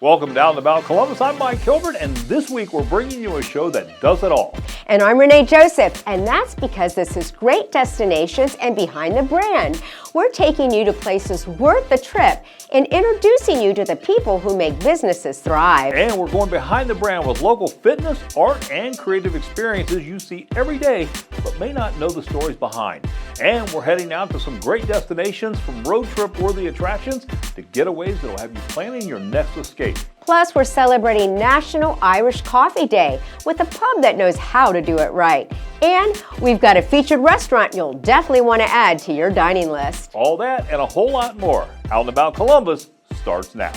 Welcome to Out and About Columbus. I'm Mike Kilbert, and this week we're bringing you a show that does it all. And I'm Renee Joseph, and that's because this is great destinations and behind the brand. We're taking you to places worth the trip and introducing you to the people who make businesses thrive. And we're going behind the brand with local fitness, art, and creative experiences you see every day, but may not know the stories behind. And we're heading out to some great destinations, from road trip worthy attractions to getaways that'll have you planning your next escape. Plus, we're celebrating National Irish Coffee Day with a pub that knows how to do it right. And we've got a featured restaurant you'll definitely want to add to your dining list. All that and a whole lot more. Out and About Columbus starts now.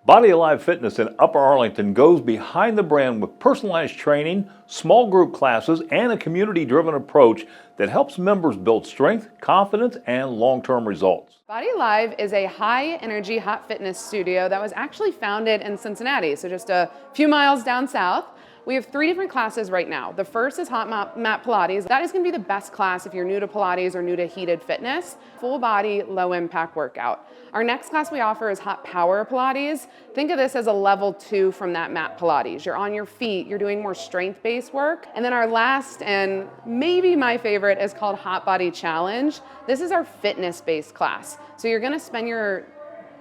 Body Alive Fitness in Upper Arlington goes behind the brand with personalized training, small group classes, and a community-driven approach that helps members build strength, confidence, and long-term results. Body Alive is a high-energy hot fitness studio that was actually founded in Cincinnati, so just a few miles down south. We have 3 different classes right now. The first is hot mat Pilates. That is going to be the best class if you're new to Pilates or new to heated fitness. Full body, low impact workout. Our next class we offer is hot power Pilates. Think of this as a level 2 from that mat Pilates. You're on your feet, you're doing more strength-based work. And then our last, and maybe my favorite, is called Hot Body Challenge. This is our fitness-based class. So you're gonna spend your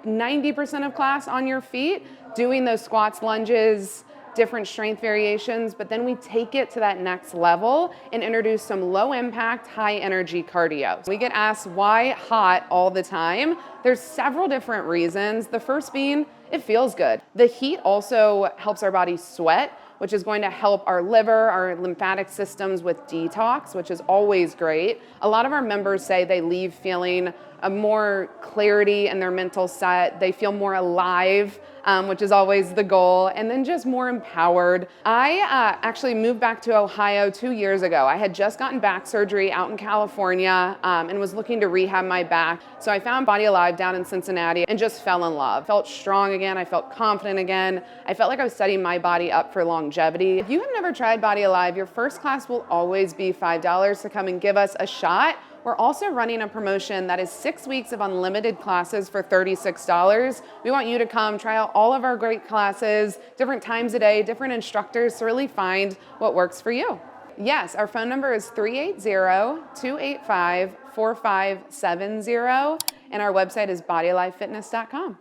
90% of class on your feet, doing those squats, lunges, different strength variations, but then we take it to that next level and introduce some low impact, high energy cardio. We get asked why hot all the time. There's several different reasons. The first being, it feels good. The heat also helps our body sweat, which is going to help our liver, our lymphatic systems with detox, which is always great. A lot of our members say they leave feeling a more clarity in their mental set. They feel more alive, which is always the goal, and then just more empowered. I actually moved back to Ohio 2 years ago. I had just gotten back surgery out in California and was looking to rehab my back. So I found Body Alive down in Cincinnati and just fell in love. Felt strong again, I felt confident again. I felt like I was setting my body up for longevity. If you have never tried Body Alive, your first class will always be $5 to come and give us a shot. We're also running a promotion that is 6 weeks of unlimited classes for $36. We want you to come try out all of our great classes, different times a day, different instructors to really find what works for you. Yes, our phone number is 380-285-4570, and our website is bodyalivefitness.com.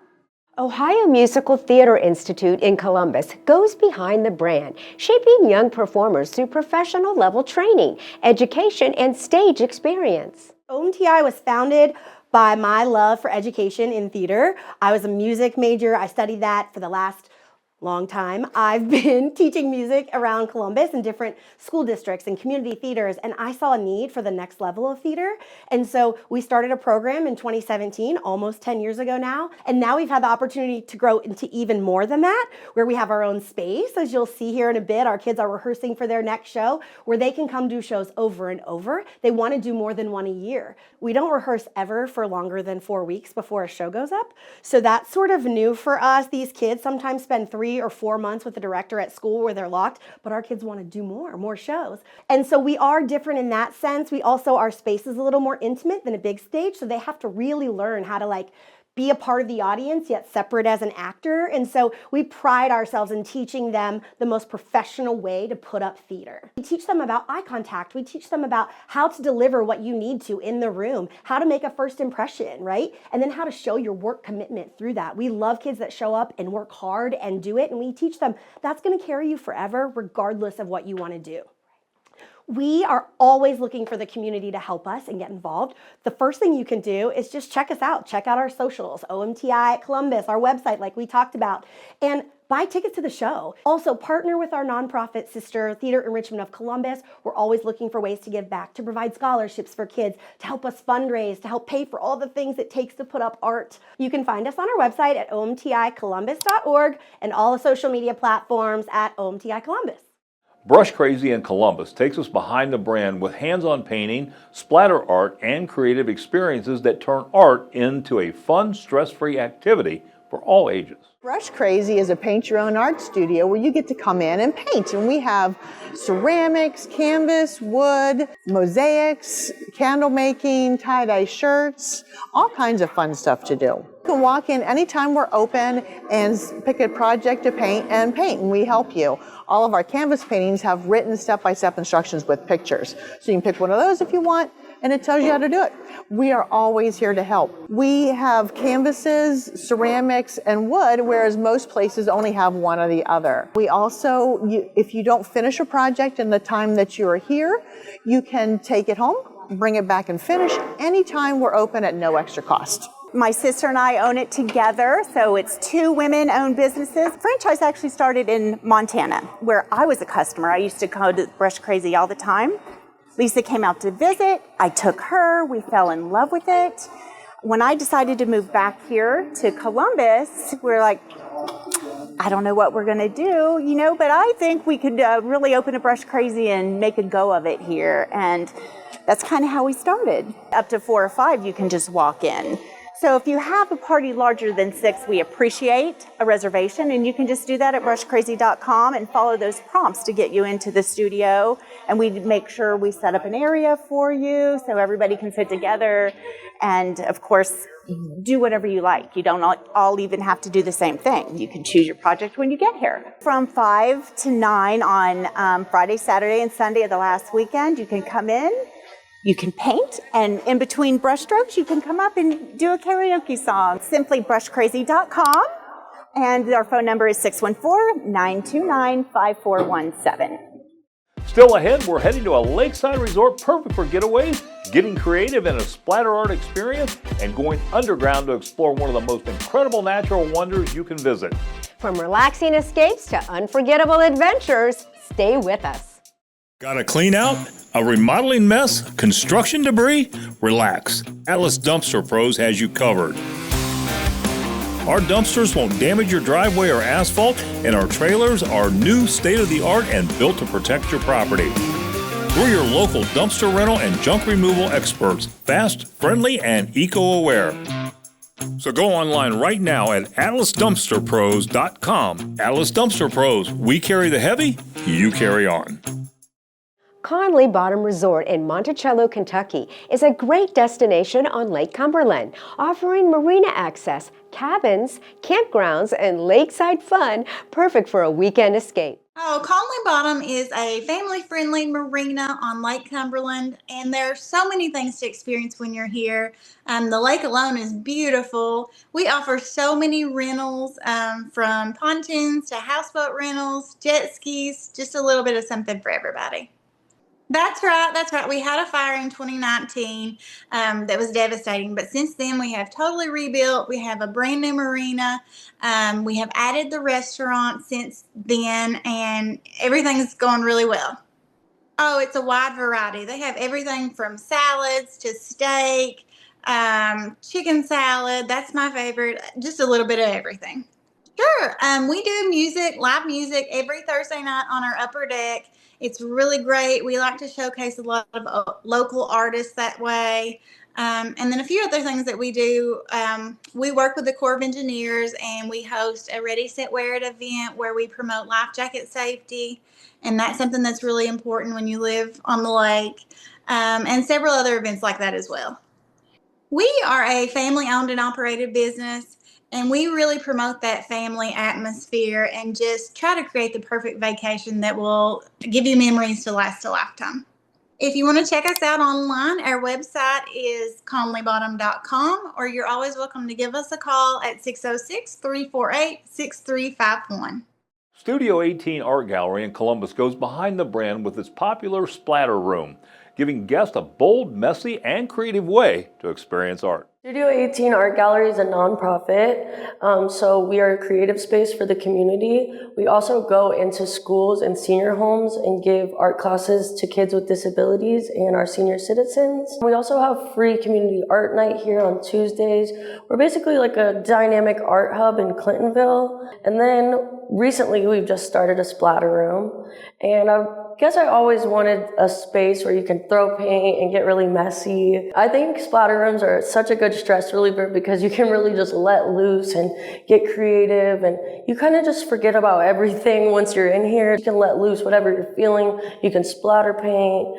Ohio Musical Theater Institute in Columbus goes behind the brand, shaping young performers through professional level training, education, and stage experience. OMTI was founded by my love for education in theater. I was a music major. I studied that for the last long time. I've been teaching music around Columbus in different school districts and community theaters, and I saw a need for the next level of theater. And so we started a program in 2017, almost 10 years ago now. And now we've had the opportunity to grow into even more than that, where we have our own space. As you'll see here in a bit, our kids are rehearsing for their next show, where they can come do shows over and over. They want to do more than one a year. We don't rehearse ever for longer than 4 weeks before a show goes up. So that's sort of new for us. These kids sometimes spend 3 or 4 months with the director at school where they're locked, but our kids want to do more shows. And so we are different in that sense. We also, our space is a little more intimate than a big stage, so they have to really learn how to be a part of the audience, yet separate as an actor. And so we pride ourselves in teaching them the most professional way to put up theater. We teach them about eye contact. We teach them about how to deliver what you need to in the room, how to make a first impression, right? And then how to show your work commitment through that. We love kids that show up and work hard and do it. And we teach them that's going to carry you forever, regardless of what you want to do. We are always looking for the community to help us and get involved. The first thing you can do is just check us out. Check out our socials, OMTI Columbus, our website like we talked about, and buy tickets to the show. Also, partner with our nonprofit sister, Theater Enrichment of Columbus. We're always looking for ways to give back, to provide scholarships for kids, to help us fundraise, to help pay for all the things it takes to put up art. You can find us on our website at omticolumbus.org and all the social media platforms at OMTI Columbus. Brush Crazy in Columbus takes us behind the brand with hands-on painting, splatter art, and creative experiences that turn art into a fun, stress-free activity for all ages. Brush Crazy is a paint your own art studio where you get to come in and paint. And we have ceramics, canvas, wood, mosaics, candle making, tie-dye shirts, all kinds of fun stuff to do. You can walk in anytime we're open and pick a project to paint, and we help you. All of our canvas paintings have written step-by-step instructions with pictures. So you can pick one of those if you want, and it tells you how to do it. We are always here to help. We have canvases, ceramics, and wood, whereas most places only have one or the other. We also, if you don't finish a project in the time that you are here, you can take it home, bring it back and finish anytime we're open at no extra cost. My sister and I own it together, so it's two women-owned businesses. The franchise actually started in Montana, where I was a customer. I used to go to Brush Crazy all the time. Lisa came out to visit. I took her. We fell in love with it. When I decided to move back here to Columbus, we're like, I don't know what we're going to do, but I think we could really open a Brush Crazy and make a go of it here. And that's kind of how we started. Up to 4 or 5, you can just walk in. So if you have a party larger than 6, we appreciate a reservation, and you can just do that at brushcrazy.com and follow those prompts to get you into the studio. And we make sure we set up an area for you so everybody can sit together and, of course, do whatever you like. You don't all even have to do the same thing. You can choose your project when you get here. From 5 to 9 on Friday, Saturday, and Sunday of the last weekend, you can come in. You can paint, and in between brush strokes, you can come up and do a karaoke song. Simply brushcrazy.com, and our phone number is 614-929-5417. Still ahead, we're heading to a lakeside resort perfect for getaways, getting creative in a splatter art experience, and going underground to explore one of the most incredible natural wonders you can visit. From relaxing escapes to unforgettable adventures, stay with us. Got a clean out? A remodeling mess? Construction debris? Relax. Atlas Dumpster Pros has you covered. Our dumpsters won't damage your driveway or asphalt, and our trailers are new, state-of-the-art, and built to protect your property. We're your local dumpster rental and junk removal experts, fast, friendly, and eco-aware. So go online right now at atlasdumpsterpros.com. Atlas Dumpster Pros, we carry the heavy, you carry on. Conley Bottom Resort in Monticello, Kentucky is a great destination on Lake Cumberland, offering marina access, cabins, campgrounds, and lakeside fun, perfect for a weekend escape. Oh, Conley Bottom is a family-friendly marina on Lake Cumberland, and there are so many things to experience when you're here. The lake alone is beautiful. We offer so many rentals, from pontoons to houseboat rentals, jet skis, just a little bit of something for everybody. That's right. We had a fire in 2019 that was devastating, but since then we have totally rebuilt. We have a brand new marina. We have added the restaurant since then, and everything's going really well. Oh, it's a wide variety. They have everything from salads to steak, chicken salad. That's my favorite. Just a little bit of everything. Sure. We do live music every Thursday night on our upper deck. It's really great. We like to showcase a lot of local artists that way. And then a few other things that we do. We work with the Corps of Engineers, and we host a Ready, Set, Wear It event where we promote life jacket safety. And that's something that's really important when you live on the lake. And several other events like that as well. We are a family-owned and operated business, and we really promote that family atmosphere and just try to create the perfect vacation that will give you memories to last a lifetime. If you want to check us out online, our website is conleybottom.com, or you're always welcome to give us a call at 606-348-6351. Studio 18 Art Gallery in Columbus goes behind the brand with its popular splatter room, giving guests a bold, messy, and creative way to experience art. Studio 18 Art Gallery is a nonprofit, so we are a creative space for the community. We also go into schools and senior homes and give art classes to kids with disabilities and our senior citizens. We also have free community art night here on Tuesdays. We're basically like a dynamic art hub in Clintonville. And then recently we've just started a splatter room, and I guess I always wanted a space where you can throw paint and get really messy. I think splatter rooms are such a good stress reliever because you can really just let loose and get creative, and you kind of just forget about everything once you're in here. You can let loose whatever you're feeling. You can splatter paint,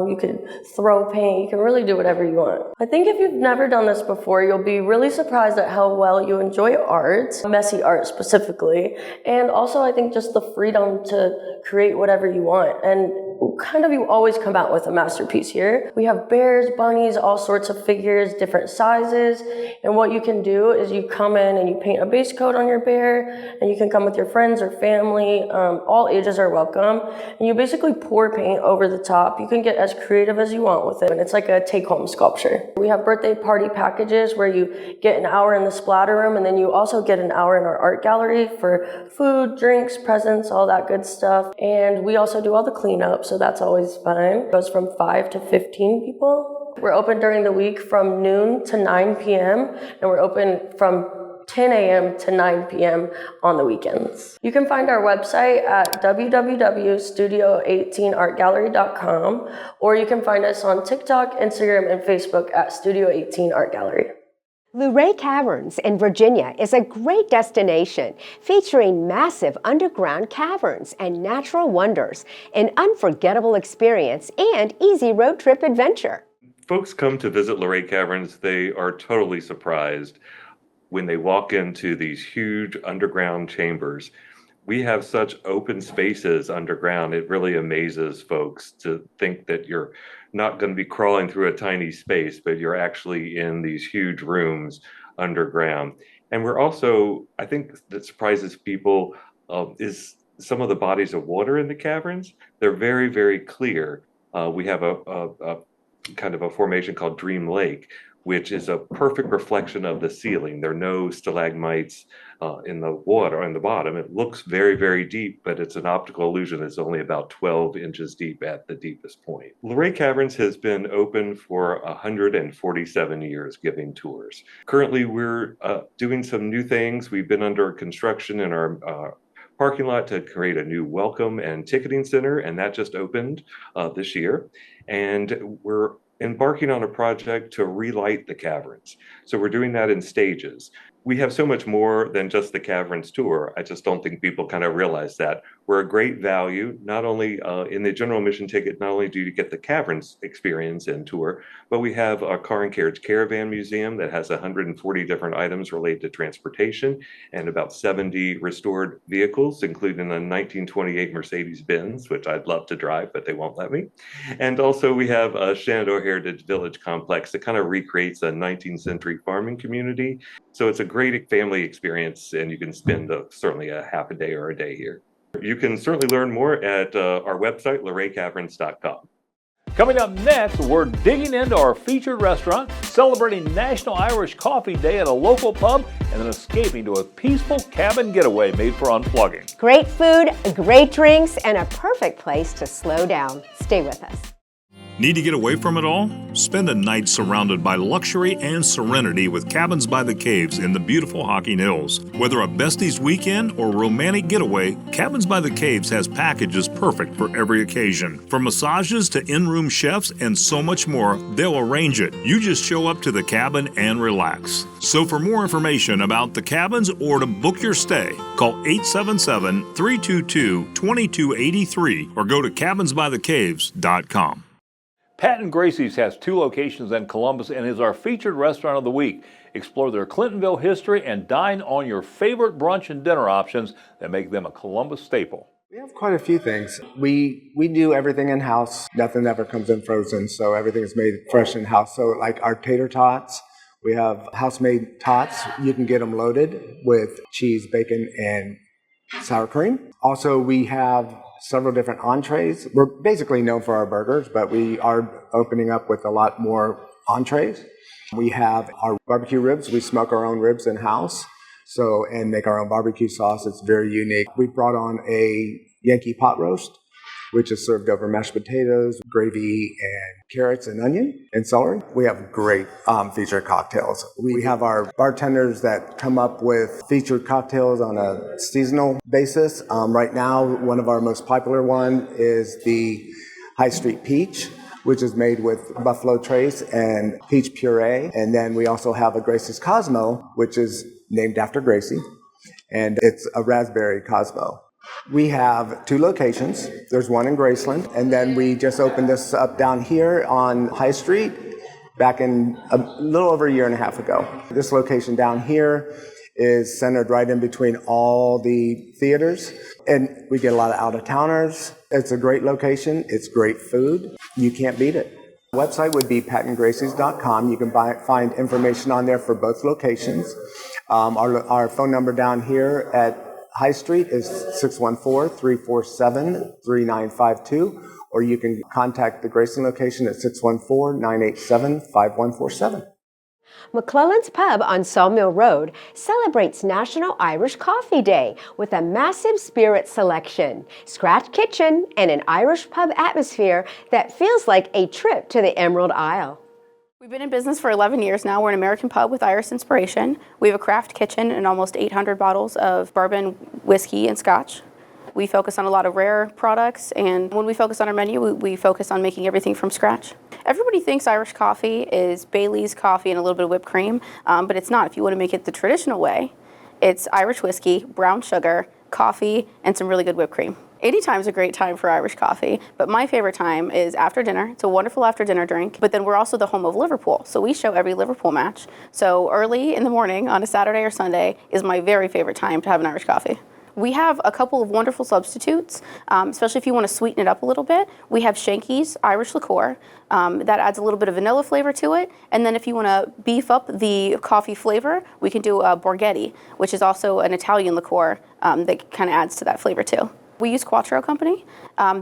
you can throw paint, you can really do whatever you want. I think if you've never done this before, you'll be really surprised at how well you enjoy art, messy art specifically, and also I think just the freedom to create whatever you want. And kind of you always come out with a masterpiece here. We have bears, bunnies, all sorts of figures, different sizes. And what you can do is you come in and you paint a base coat on your bear, and you can come with your friends or family. All ages are welcome. And you basically pour paint over the top. You can get as creative as you want with it. And it's like a take-home sculpture. We have birthday party packages where you get an hour in the splatter room, and then you also get an hour in our art gallery for food, drinks, presents, all that good stuff. And we also do all the cleanup, so that's always fun. It goes from 5 to 15 people. We're open during the week from noon to 9 p.m. and we're open from 10 a.m. to 9 p.m. on the weekends. You can find our website at www.studio18artgallery.com, or you can find us on TikTok, Instagram, and Facebook at Studio 18 Art Gallery. Luray Caverns in Virginia is a great destination featuring massive underground caverns and natural wonders, an unforgettable experience and easy road trip adventure. Folks come to visit Luray Caverns, they are totally surprised when they walk into these huge underground chambers. We have such open spaces underground. It really amazes folks to think that you're not going to be crawling through a tiny space, but you're actually in these huge rooms underground. And we're also, I think that surprises people is some of the bodies of water in the caverns. They're very, very clear. We have a kind of a formation called Dream Lake, which is a perfect reflection of the ceiling. There are no stalagmites in the water on the bottom. It looks very, very deep, but it's an optical illusion. It's only about 12 inches deep at the deepest point. Luray Caverns has been open for 147 years, giving tours. Currently, we're doing some new things. We've been under construction in our parking lot to create a new welcome and ticketing center, and that just opened this year. And we're embarking on a project to relight the caverns. So we're doing that in stages. We have so much more than just the caverns tour. I just don't think people kind of realize that. We're a great value, not only in the general admission ticket, not only do you get the caverns experience and tour, but we have a car and carriage caravan museum that has 140 different items related to transportation and about 70 restored vehicles, including a 1928 Mercedes-Benz, which I'd love to drive, but they won't let me. And also we have a Shenandoah Heritage Village complex that kind of recreates a 19th century farming community. So it's a great family experience, and you can spend certainly a half a day or a day here. You can certainly learn more at our website, LurayCaverns.com. Coming up next, we're digging into our featured restaurant, celebrating National Irish Coffee Day at a local pub, and then escaping to a peaceful cabin getaway made for unplugging. Great food, great drinks, and a perfect place to slow down. Stay with us. Need to get away from it all? Spend a night surrounded by luxury and serenity with Cabins by the Caves in the beautiful Hocking Hills. Whether a besties weekend or romantic getaway, Cabins by the Caves has packages perfect for every occasion. From massages to in-room chefs and so much more, they'll arrange it. You just show up to the cabin and relax. So for more information about the cabins or to book your stay, call 877-322-2283 or go to cabinsbythecaves.com. Pat and Gracie's has 2 locations in Columbus and is our featured restaurant of the week. Explore their Clintonville history and dine on your favorite brunch and dinner options that make them a Columbus staple. We have quite a few things. We do everything in-house. Nothing ever comes in frozen, so everything is made fresh in-house. So like our tater tots, we have house-made tots. You can get them loaded with cheese, bacon, and sour cream. Also, we have several different entrees. We're basically known for our burgers, but we are opening up with a lot more entrees. We have our barbecue ribs. We smoke our own ribs in-house, and make our own barbecue sauce. It's very unique. We brought on a Yankee pot roast, which is served over mashed potatoes, gravy, and carrots and onion and celery. We have great featured cocktails. We have our bartenders that come up with featured cocktails on a seasonal basis. Right now, one of our most popular one is the High Street Peach, which is made with Buffalo Trace and peach puree. And then we also have a Gracie's Cosmo, which is named after Gracie, and it's a raspberry Cosmo. We have 2 locations. There's one in Graceland, and then we just opened this up down here on High Street back in a little over a year and a half ago. This location down here is centered right in between all the theaters, and we get a lot of out-of-towners. It's a great location. It's great food. You can't beat it. The website would be patandgracies.com. You can find information on there for both locations. Our phone number down here at High Street is 614-347-3952, or you can contact the Grayson location at 614-987-5147. McClellan's Pub on Sawmill Road celebrates National Irish Coffee Day with a massive spirit selection, scratch kitchen, and an Irish pub atmosphere that feels like a trip to the Emerald Isle. We've been in business for 11 years now. We're an American pub with Irish inspiration. We have a craft kitchen and almost 800 bottles of bourbon, whiskey, and scotch. We focus on a lot of rare products, and when we focus on our menu, we focus on making everything from scratch. Everybody thinks Irish coffee is Bailey's coffee and a little bit of whipped cream, but it's not. If you want to make it the traditional way, it's Irish whiskey, brown sugar, coffee, and some really good whipped cream. Anytime is a great time for Irish coffee, but my favorite time is after dinner. It's a wonderful after dinner drink, but then we're also the home of Liverpool, so we show every Liverpool match. So early in the morning on a Saturday or Sunday is my very favorite time to have an Irish coffee. We have a couple of wonderful substitutes, especially if you want to sweeten it up a little bit. We have Shanky's Irish liqueur. That adds a little bit of vanilla flavor to it. And then if you want to beef up the coffee flavor, we can do a Borghetti, which is also an Italian liqueur that kind of adds to that flavor too. We use Quattro Company.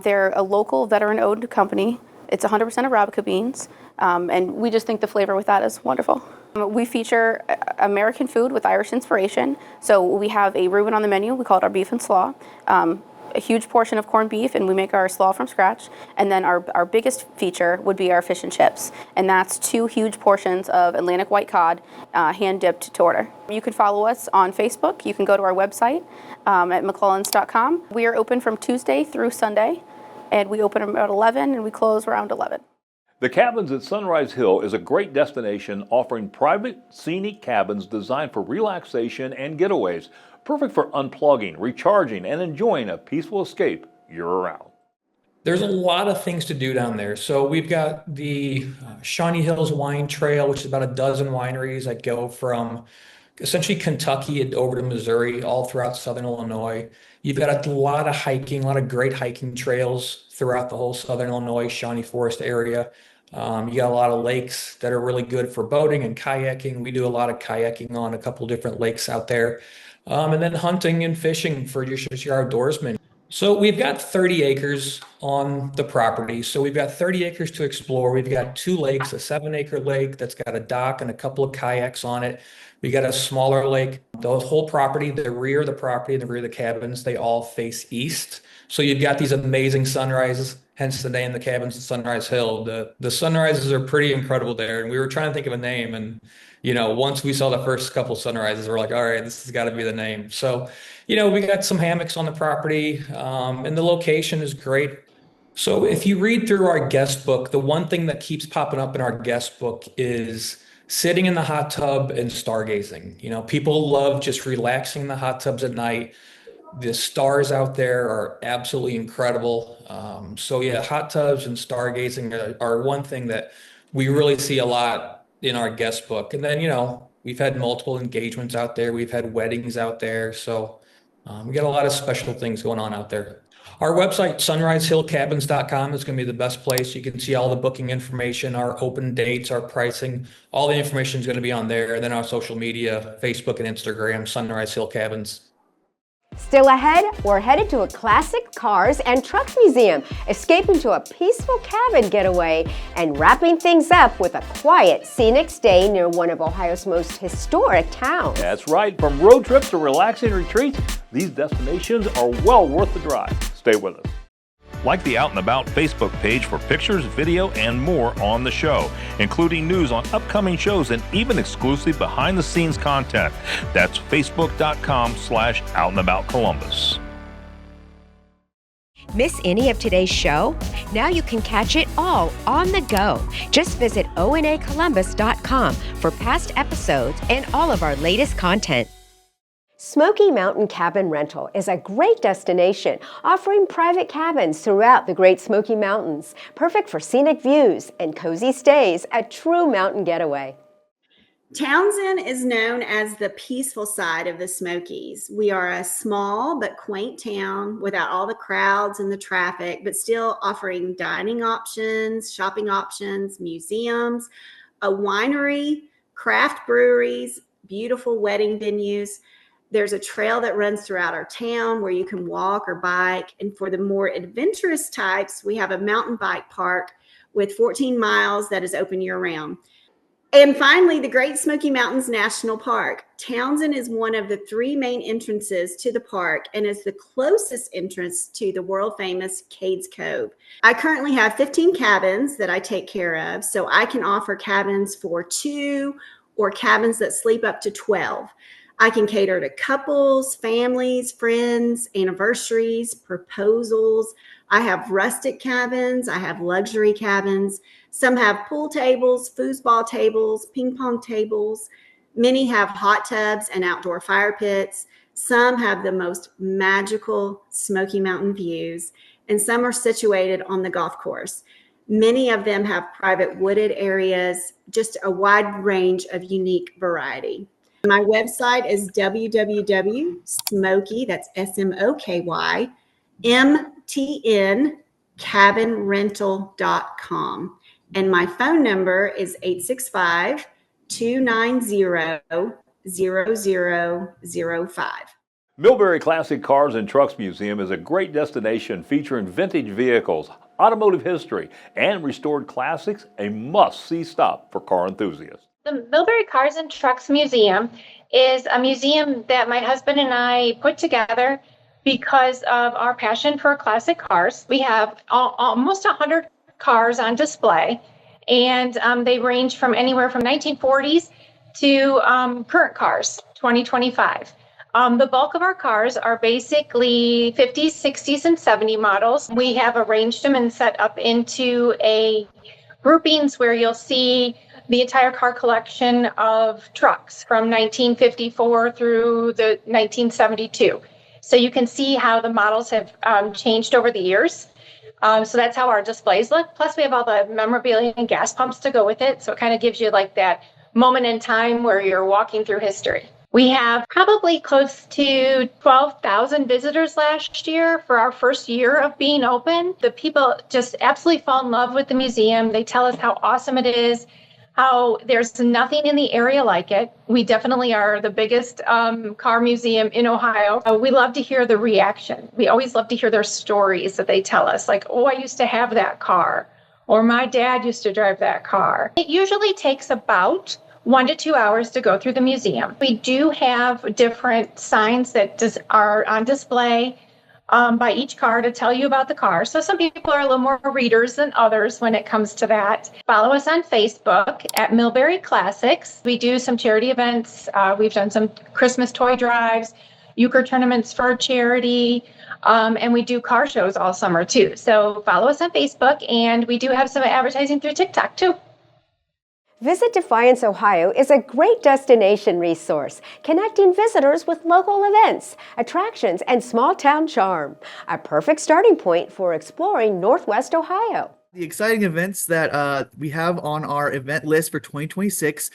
They're a local veteran-owned company. It's 100% Arabica beans, and we just think the flavor with that is wonderful. We feature American food with Irish inspiration. So we have a Reuben on the menu. We call it our beef and slaw. A huge portion of corned beef, and we make our slaw from scratch. And then our biggest feature would be our fish and chips. And that's 2 huge portions of Atlantic white cod, hand-dipped to order. You can follow us on Facebook. You can go to our website at mcclellans.com. We are open from Tuesday through Sunday, and we open about 11 and we close around 11. The Cabins at Sunrise Hill is a great destination offering private, scenic cabins designed for relaxation and getaways, perfect for unplugging, recharging, and enjoying a peaceful escape year-round. There's a lot of things to do down there. So we've got the Shawnee Hills Wine Trail, which is about a dozen wineries that go from essentially Kentucky over to Missouri, all throughout southern Illinois. You've got a lot of hiking, a lot of great hiking trails throughout the whole southern Illinois, Shawnee Forest area. You got a lot of lakes that are really good for boating and kayaking. We do a lot of kayaking on a couple different lakes out there. And then hunting and fishing for your outdoorsmen. So we've got 30 acres on the property. So we've got 30 acres to explore. We've got 2 lakes, a 7-acre lake that's got a dock and a couple of kayaks on it. We got a smaller lake. The whole property, the rear of the property and the rear of the cabins, they all face east. So you've got these amazing sunrises, hence the name, the Cabins at Sunrise Hill. The sunrises are pretty incredible there. And we were trying to think of a name. And, once we saw the first couple sunrises, we're like, all right, this has got to be the name. So, we got some hammocks on the property, and the location is great. So if you read through our guest book, the one thing that keeps popping up in our guest book is sitting in the hot tub and stargazing. People love just relaxing in the hot tubs at night. The stars out there are absolutely incredible. So yeah, hot tubs and stargazing are one thing that we really see a lot in our guest book. And then, we've had multiple engagements out there. We've had weddings out there. So we got a lot of special things going on out there. Our website, sunrisehillcabins.com, is going to be the best place. You can see all the booking information, our open dates, our pricing. All the information is going to be on there. And then our social media, Facebook and Instagram, Sunrise Hill Cabins. Still ahead, we're headed to a classic cars and trucks museum, escaping to a peaceful cabin getaway, and wrapping things up with a quiet, scenic stay near one of Ohio's most historic towns. That's right. From road trips to relaxing retreats, these destinations are well worth the drive. Stay with us. Like the Out and About Facebook page for pictures, video, and more on the show, including news on upcoming shows and even exclusive behind-the-scenes content. That's facebook.com/OutnaboutColumbus. Miss any of today's show? Now you can catch it all on the go. Just visit ONAColumbus.com for past episodes and all of our latest content. Smoky Mountain Cabin Rental is a great destination offering private cabins throughout the Great Smoky Mountains, perfect for scenic views and cozy stays, a true mountain getaway. Townsend is known as the peaceful side of the Smokies. We are a small but quaint town without all the crowds and the traffic, but still offering dining options, shopping options, museums, a winery, craft breweries, beautiful wedding venues. There's a trail that runs throughout our town where you can walk or bike. And for the more adventurous types, we have a mountain bike park with 14 miles that is open year-round. And finally, the Great Smoky Mountains National Park. Townsend is one of the 3 main entrances to the park and is the closest entrance to the world-famous Cades Cove. I currently have 15 cabins that I take care of, so I can offer cabins for 2 or cabins that sleep up to 12. I can cater to couples, families, friends, anniversaries, proposals. I have rustic cabins. I have luxury cabins. Some have pool tables, foosball tables, ping pong tables. Many have hot tubs and outdoor fire pits. Some have the most magical Smoky Mountain views, and some are situated on the golf course. Many of them have private wooded areas, just a wide range of unique variety. My website is www.smoky, that's SMOKY, mtncabinrental.com. And my phone number is 865-290-0005. Millbury Classic Cars and Trucks Museum is a great destination featuring vintage vehicles, automotive history, and restored classics, a must-see stop for car enthusiasts. The Millbury Cars and Trucks Museum is a museum that my husband and I put together because of our passion for classic cars. We have almost 100 cars on display, and they range from anywhere from 1940s to current cars, 2025. The bulk of our cars are basically 50s, 60s, and 70 models. We have arranged them and set up into a groupings where you'll see the entire car collection of trucks from 1954 through the 1972. So you can see how the models have changed over the years. So that's how our displays look. Plus we have all the memorabilia and gas pumps to go with it. So it kind of gives you like that moment in time where you're walking through history. We have probably close to 12,000 visitors last year for our first year of being open. The people just absolutely fall in love with the museum. They tell us how awesome it is, how there's nothing in the area like it. We definitely are the biggest car museum in Ohio. We love to hear the reaction. We always love to hear their stories that they tell us, like, oh, I used to have that car, or my dad used to drive that car. It usually takes about 1 to 2 hours to go through the museum. We do have different signs that are on display by each car to tell you about the car. So some people are a little more readers than others when it comes to that. Follow us on Facebook at Millbury Classics. We do some charity events. We've done some Christmas toy drives, euchre tournaments for charity, and we do car shows all summer too. So follow us on Facebook, and we do have some advertising through TikTok too. Visit Defiance, Ohio is a great destination resource, connecting visitors with local events, attractions, and small-town charm. A perfect starting point for exploring Northwest Ohio. The exciting events that we have on our event list for 2026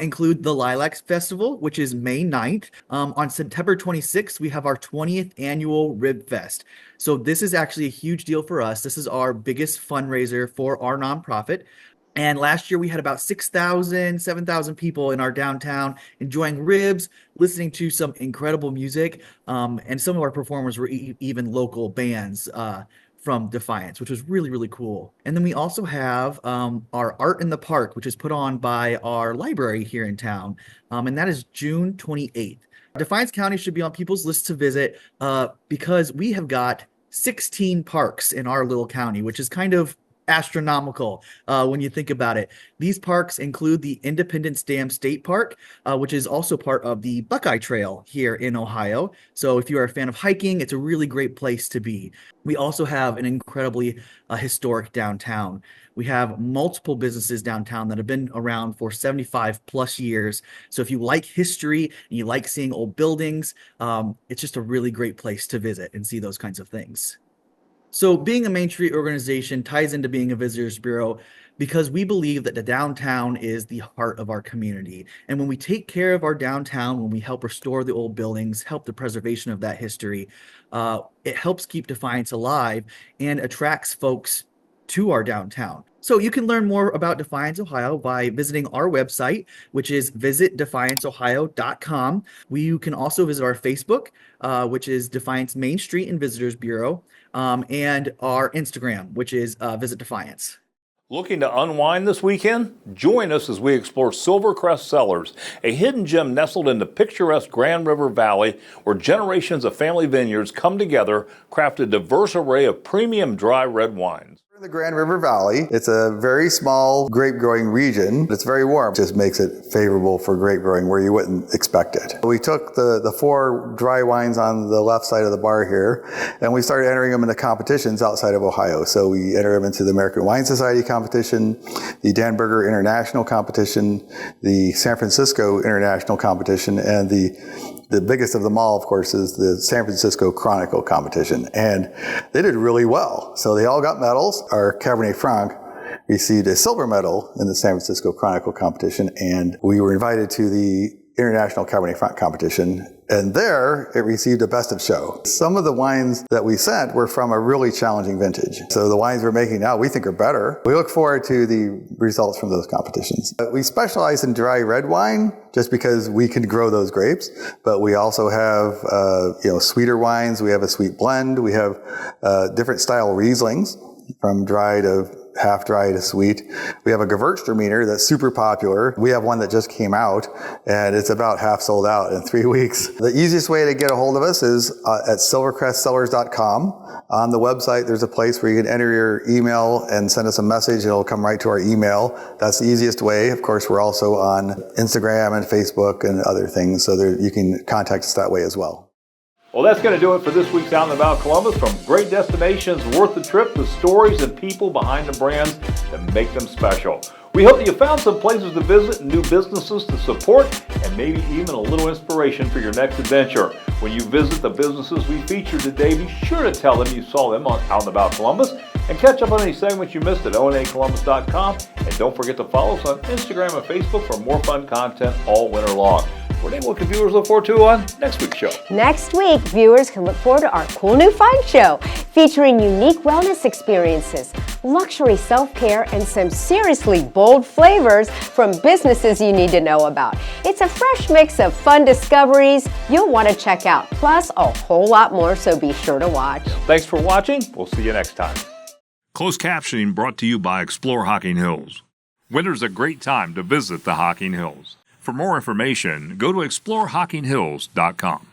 include the Lilacs Festival, which is May 9th. On September 26th, we have our 20th annual Rib Fest. So this is actually a huge deal for us. This is our biggest fundraiser for our nonprofit. And last year we had about 6,000, 7,000 people in our downtown enjoying ribs, listening to some incredible music. And some of our performers were even local bands from Defiance, which was really, really cool. And then we also have our Art in the Park, which is put on by our library here in town. And that is June 28th. Defiance County should be on people's lists to visit because we have got 16 parks in our little county, which is kind of astronomical when you think about it. These parks include the Independence Dam State Park, which is also part of the Buckeye Trail here in Ohio. So if you are a fan of hiking, it's a really great place to be. We also have an incredibly historic downtown. We have multiple businesses downtown that have been around for 75 plus years. So if you like history and you like seeing old buildings, it's just a really great place to visit and see those kinds of things. So being a Main Street organization ties into being a visitors bureau because we believe that the downtown is the heart of our community. And when we take care of our downtown, when we help restore the old buildings, help the preservation of that history, it helps keep Defiance alive and attracts folks to our downtown. So you can learn more about Defiance Ohio by visiting our website, which is visitdefianceohio.com. You can also visit our Facebook, which is Defiance Main Street and Visitors Bureau, and our Instagram, which is Visit Defiance. Looking to unwind this weekend? Join us as we explore Silvercrest Cellars, a hidden gem nestled in the picturesque Grand River Valley where generations of family vineyards come together, craft a diverse array of premium dry red wines. In the Grand River Valley, it's a very small grape growing region. It's very warm. It just makes it favorable for grape growing where you wouldn't expect it. We took the 4 dry wines on the left side of the bar here, and we started entering them into competitions outside of Ohio. So we entered them into the American Wine Society competition, the Dan Berger International competition, the San Francisco International competition, and the biggest of them all, of course, is the San Francisco Chronicle competition. And they did really well. So they all got medals. Our Cabernet Franc received a silver medal in the San Francisco Chronicle competition. And we were invited to the International Cabernet Franc competition. And there, it received a best of show. Some of the wines that we sent were from a really challenging vintage. So the wines we're making now, we think are better. We look forward to the results from those competitions. We specialize in dry red wine just because we can grow those grapes. But we also have, sweeter wines. We have a sweet blend. We have different style Rieslings from dry to half dry to sweet. We have a Gewürztraminer that's super popular. We have one that just came out and it's about half sold out in 3 weeks. The easiest way to get a hold of us is at silvercrestcellars.com. On the website, there's a place where you can enter your email and send us a message. It'll come right to our email. That's the easiest way. Of course, we're also on Instagram and Facebook and other things, so you can contact us that way as well. Well, that's going to do it for this week's Out and About Columbus. From great destinations worth the trip to stories and people behind the brands that make them special. We hope that you found some places to visit and new businesses to support and maybe even a little inspiration for your next adventure. When you visit the businesses we featured today, be sure to tell them you saw them on Out and About Columbus and catch up on any segments you missed at ONAColumbus.com. And don't forget to follow us on Instagram and Facebook for more fun content all winter long. Renee, what can viewers look forward to on next week's show? Next week, viewers can look forward to our cool new Fun Show, featuring unique wellness experiences, luxury self-care, and some seriously bold flavors from businesses you need to know about. It's a fresh mix of fun discoveries you'll want to check out, plus a whole lot more, so be sure to watch. Thanks for watching. We'll see you next time. Closed captioning brought to you by Explore Hocking Hills. Winter's a great time to visit the Hocking Hills. For more information, go to exploreHockingHills.com.